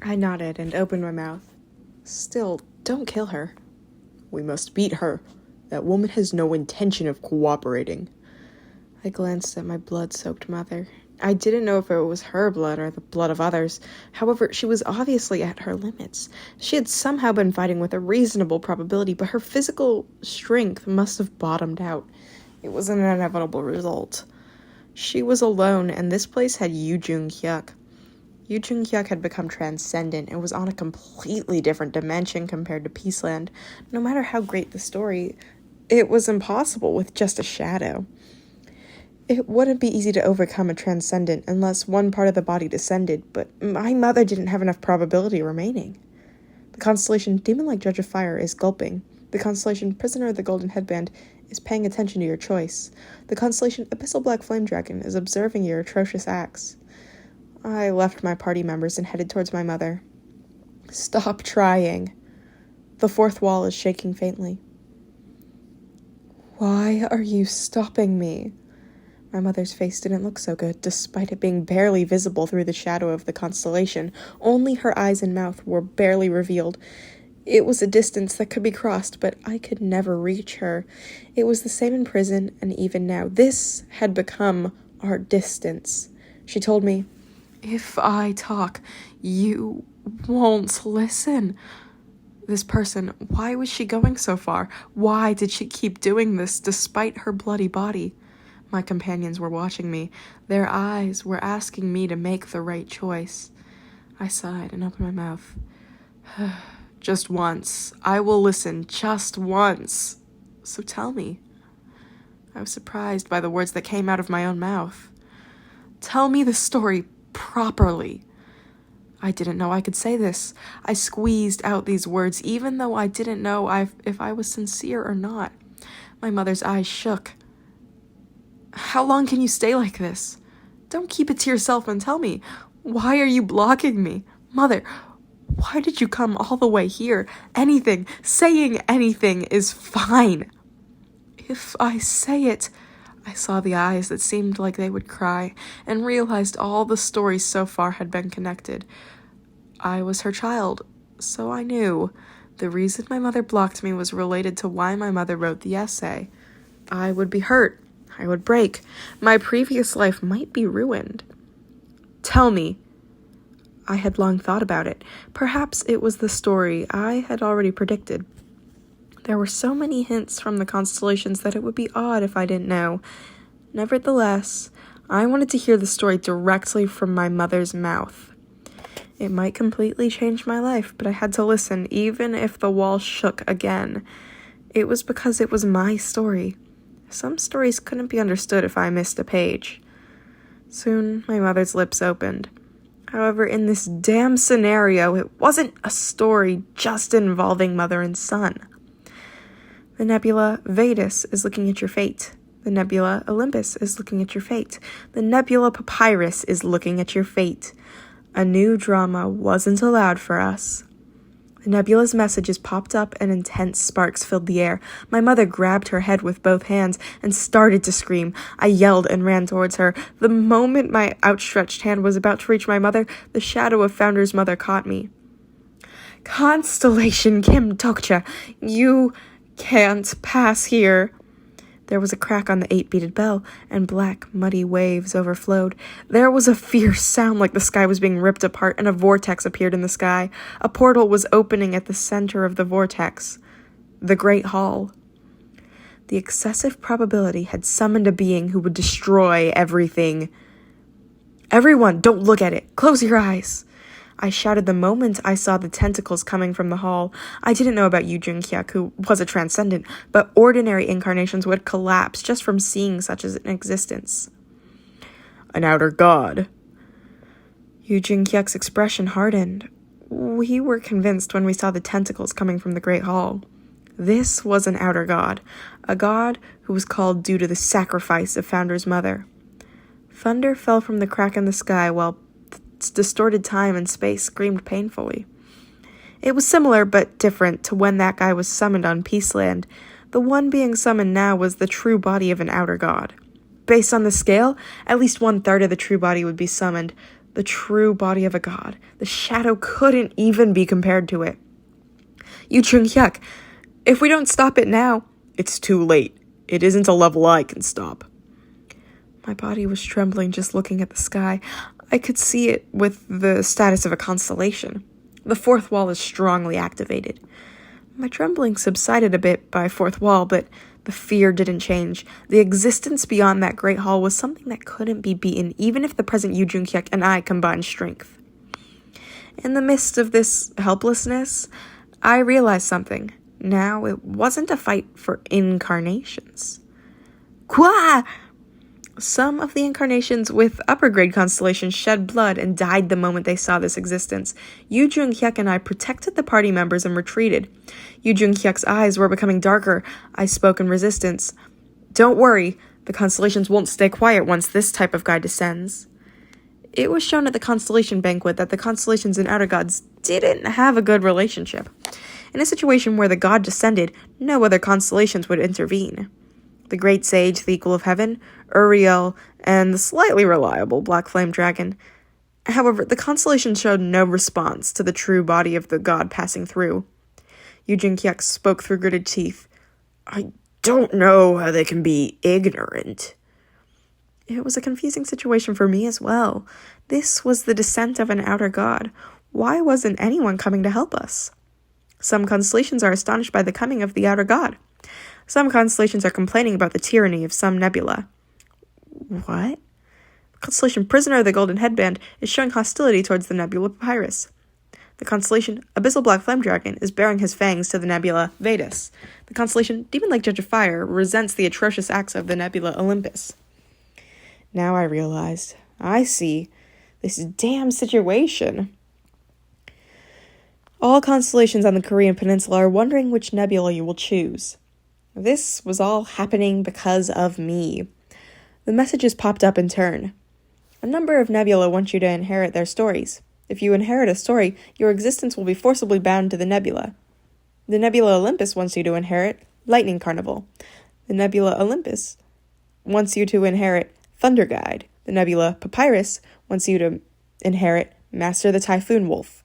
I nodded and opened my mouth. Still, don't kill her. We must beat her. That woman has no intention of cooperating. I glanced at my blood-soaked mother. I didn't know if it was her blood or the blood of others. However, she was obviously at her limits. She had somehow been fighting with a reasonable probability, but her physical strength must have bottomed out. It was an inevitable result. She was alone, and this place had Cheok. Cheok had become transcendent and was on a completely different dimension compared to Peaceland. No matter how great the story, it was impossible with just a shadow. It wouldn't be easy to overcome a transcendent unless one part of the body descended, but my mother didn't have enough probability remaining. The constellation Demon-like Judge of Fire is gulping. The constellation Prisoner of the Golden Headband is paying attention to your choice. The constellation Abyssal Black Flame Dragon is observing your atrocious acts. I left my party members and headed towards my mother. Stop trying. The fourth wall is shaking faintly. Why are you stopping me? My mother's face didn't look so good, despite it being barely visible through the shadow of the constellation. Only her eyes and mouth were barely revealed. It was a distance that could be crossed, but I could never reach her. It was the same in prison, and even now. This had become our distance. She told me, "If I talk, you won't listen." This person, why was she going so far? Why did she keep doing this despite her bloody body? My companions were watching me. Their eyes were asking me to make the right choice. I sighed and opened my mouth. Just once. I will listen just once. So tell me. I was surprised by the words that came out of my own mouth. Tell me the story properly. I didn't know I could say this. I squeezed out these words, even though I didn't know if I was sincere or not. My mother's eyes shook. How long can you stay like this? Don't keep it to yourself and tell me. Why are you blocking me? Mother, why did you come all the way here? Anything, saying anything is fine. If I say it... I saw the eyes that seemed like they would cry and realized all the stories so far had been connected. I was her child, so I knew. The reason my mother blocked me was related to why my mother wrote the essay. I would be hurt. I would break. My previous life might be ruined. Tell me. I had long thought about it. Perhaps it was the story I had already predicted. There were so many hints from the constellations that it would be odd if I didn't know. Nevertheless, I wanted to hear the story directly from my mother's mouth. It might completely change my life, but I had to listen, even if the wall shook again. It was because it was my story. Some stories couldn't be understood if I missed a page. Soon, my mother's lips opened. However, in this damn scenario, it wasn't a story just involving mother and son. The nebula Vetus is looking at your fate. The nebula Olympus is looking at your fate. The nebula Papyrus is looking at your fate. A new drama wasn't allowed for us. The nebula's messages popped up and intense sparks filled the air. My mother grabbed her head with both hands and started to scream. I yelled and ran towards her. The moment my outstretched hand was about to reach my mother, the shadow of Founder's mother caught me. Constellation Kim Tokcha, you can't pass here. There was a crack on the 8-beaded bell, and black, muddy waves overflowed. There was a fierce sound like the sky was being ripped apart, and a vortex appeared in the sky. A portal was opening at the center of the vortex. The Great Hall. The excessive probability had summoned a being who would destroy everything. Everyone, don't look at it. Close your eyes. I shouted the moment I saw the tentacles coming from the hall. I didn't know about Cheok Jungyung, who was a transcendent, but ordinary incarnations would collapse just from seeing such as an existence. An outer god. Cheok Jungyung's expression hardened. We were convinced when we saw the tentacles coming from the Great Hall. This was an outer god, a god who was called due to the sacrifice of Founder's mother. Thunder fell from the crack in the sky while distorted time and space screamed painfully. It was similar but different to when that guy was summoned on Peaceland. The one being summoned now was the true body of an outer god. Based on the scale, at least 1/3 of the true body would be summoned, the true body of a god. The shadow couldn't even be compared to it. Yu Chung-hyuk, if we don't stop it now, it's too late. It isn't a level I can stop. My body was trembling just looking at the sky. I could see it with the status of a constellation. The fourth wall is strongly activated. My trembling subsided a bit by fourth wall, but the fear didn't change. The existence beyond that great hall was something that couldn't be beaten, even if the present Yu Jung-hyuk and I combined strength. In the midst of this helplessness, I realized something. Now it wasn't a fight for incarnations. Kwa! Some of the incarnations with upper grade constellations shed blood and died the moment they saw this existence. Yu Jung-hyuk and I protected the party members and retreated. Yu Jung-hyuk's eyes were becoming darker. I spoke in resistance. Don't worry, the constellations won't stay quiet once this type of guy descends. It was shown at the constellation banquet that the constellations and outer gods didn't have a good relationship. In a situation where the god descended, no other constellations would intervene. The great sage, the equal of heaven, Uriel, and the slightly reliable black flame dragon. However, the constellation showed no response to the true body of the god passing through. Yu Jung-hyuk spoke through gritted teeth. I don't know how they can be ignorant. It was a confusing situation for me as well. This was the descent of an outer god. Why wasn't anyone coming to help us? Some constellations are astonished by the coming of the outer god. Some constellations are complaining about the tyranny of some nebula. What? Constellation Prisoner of the Golden Headband is showing hostility towards the nebula Papyrus. The constellation Abyssal Black Flame Dragon is baring his fangs to the nebula Vedas. The constellation Demon Lake Judge of Fire resents the atrocious acts of the nebula Olympus. Now I realized. I see. This damn situation. All constellations on the Korean peninsula are wondering which nebula you will choose. This was all happening because of me. The messages popped up in turn. A number of nebula want you to inherit their stories. If you inherit a story, your existence will be forcibly bound to the nebula. The nebula Olympus wants you to inherit Lightning Carnival. The nebula Olympus wants you to inherit Thunder Guide. The nebula Papyrus wants you to inherit Master the Typhoon Wolf.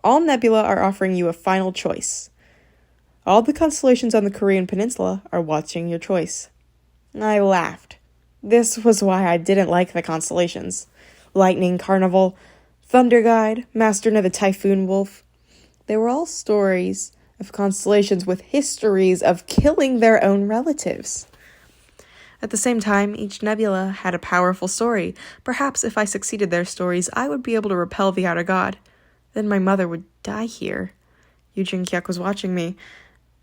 All nebula are offering you a final choice. All the constellations on the Korean peninsula are watching your choice. I laughed. This was why I didn't like the constellations. Lightning Carnival, Thunder Guide, Master the Typhoon Wolf. They were all stories of constellations with histories of killing their own relatives. At the same time, each nebula had a powerful story. Perhaps if I succeeded their stories, I would be able to repel the outer god. Then my mother would die here. Yu Jung-hyuk was watching me.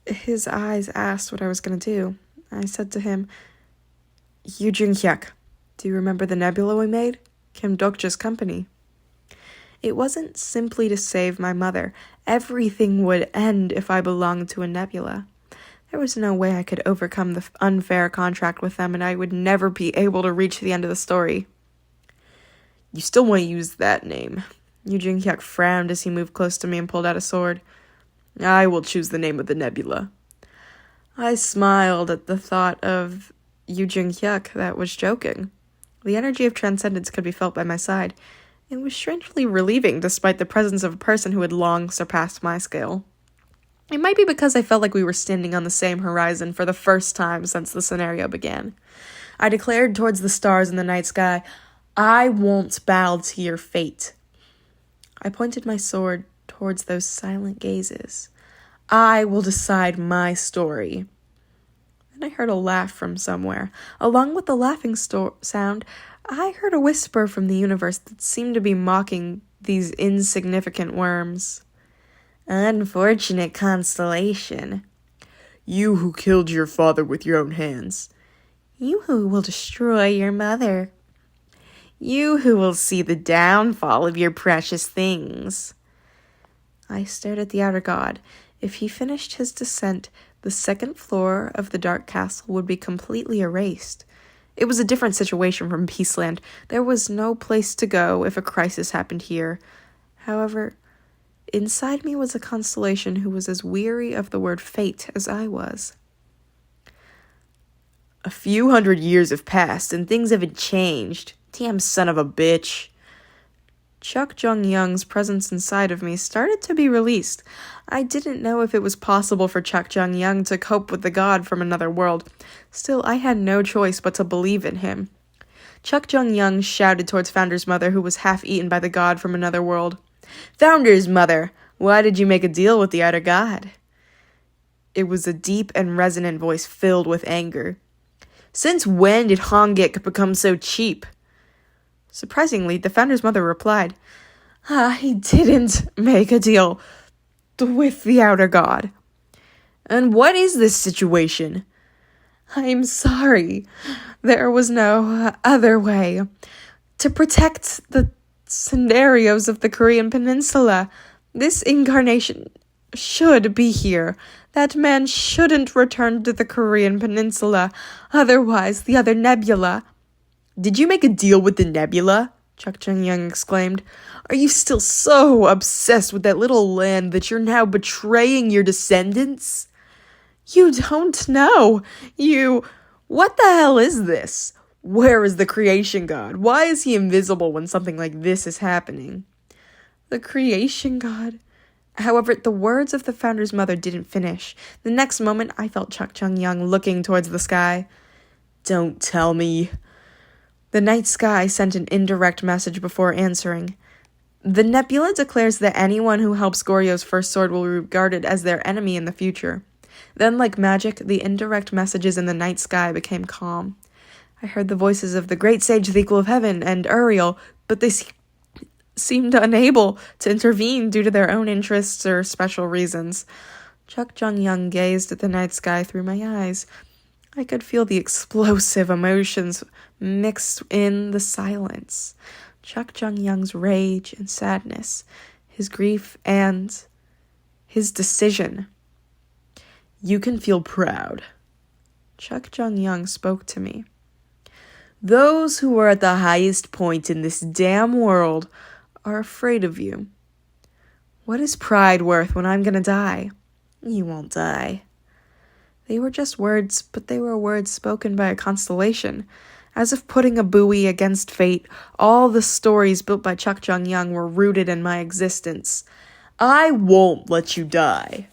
His eyes asked what I was going to do. I said to him, Yu Jung-hyuk, do you remember the nebula we made? Kim Dokja's company. It wasn't simply to save my mother. Everything would end if I belonged to a nebula. There was no way I could overcome the unfair contract with them, and I would never be able to reach the end of the story. You still want to use that name. Yu Jung-hyuk frowned as he moved close to me and pulled out a sword. I will choose the name of the nebula. I smiled at the thought of Yu Jung-hyuk that was joking. The energy of transcendence could be felt by my side. It was strangely relieving despite the presence of a person who had long surpassed my scale. It might be because I felt like we were standing on the same horizon for the first time since the scenario began. I declared towards the stars in the night sky, I won't bow to your fate. I pointed my sword towards those silent gazes. I will decide my story. Then I heard a laugh from somewhere. Along with the laughing sound, I heard a whisper from the universe that seemed to be mocking these insignificant worms. Unfortunate constellation. You who killed your father with your own hands. You who will destroy your mother. You who will see the downfall of your precious things. I stared at the outer god. If he finished his descent, the second floor of the dark castle would be completely erased. It was a different situation from Peaceland. There was no place to go if a crisis happened here. However, inside me was a constellation who was as weary of the word fate as I was. A few hundred years have passed and things haven't changed. Damn son of a bitch. Cheok Jungyung's presence inside of me started to be released. I didn't know if it was possible for Cheok Jungyung to cope with the god from another world. Still, I had no choice but to believe in him. Cheok Jungyung shouted towards Founder's mother, who was half eaten by the god from another world. "Founder's mother, why did you make a deal with the outer god?" It was a deep and resonant voice filled with anger. "Since when did Hongik become so cheap?" Surprisingly, the Founder's mother replied, "I didn't make a deal with the outer god." "And what is this situation?" "I'm sorry. There was no other way. To protect the scenarios of the Korean Peninsula, this incarnation should be here. That man shouldn't return to the Korean Peninsula. Otherwise, the other nebula..." "Did you make a deal with the nebula?" Cheok Jungyung exclaimed. "Are you still so obsessed with that little land that you're now betraying your descendants?" "You don't know. What the hell is this? Where is the creation god? Why is he invisible when something like this is happening?" "The creation god..." However, the words of the Founder's mother didn't finish. The next moment, I felt Cheok Jungyung looking towards the sky. "Don't tell me." The night sky sent an indirect message before answering. "The nebula declares that anyone who helps Goryo's first sword will be regarded as their enemy in the future." Then, like magic, the indirect messages in the night sky became calm. I heard the voices of the great sage, the equal of heaven, and Uriel, but they seemed unable to intervene due to their own interests or special reasons. Cheok Jungyung gazed at the night sky through my eyes. I could feel the explosive emotions mixed in the silence. Cheok Jungyung's rage and sadness, his grief and his decision. "You can feel proud." Cheok Jungyung spoke to me. "Those who are at the highest point in this damn world are afraid of you. What is pride worth when I'm gonna die? You won't die." They were just words, but they were words spoken by a constellation. As if putting a buoy against fate, all the stories built by Cheok Jungyung were rooted in my existence. "I won't let you die."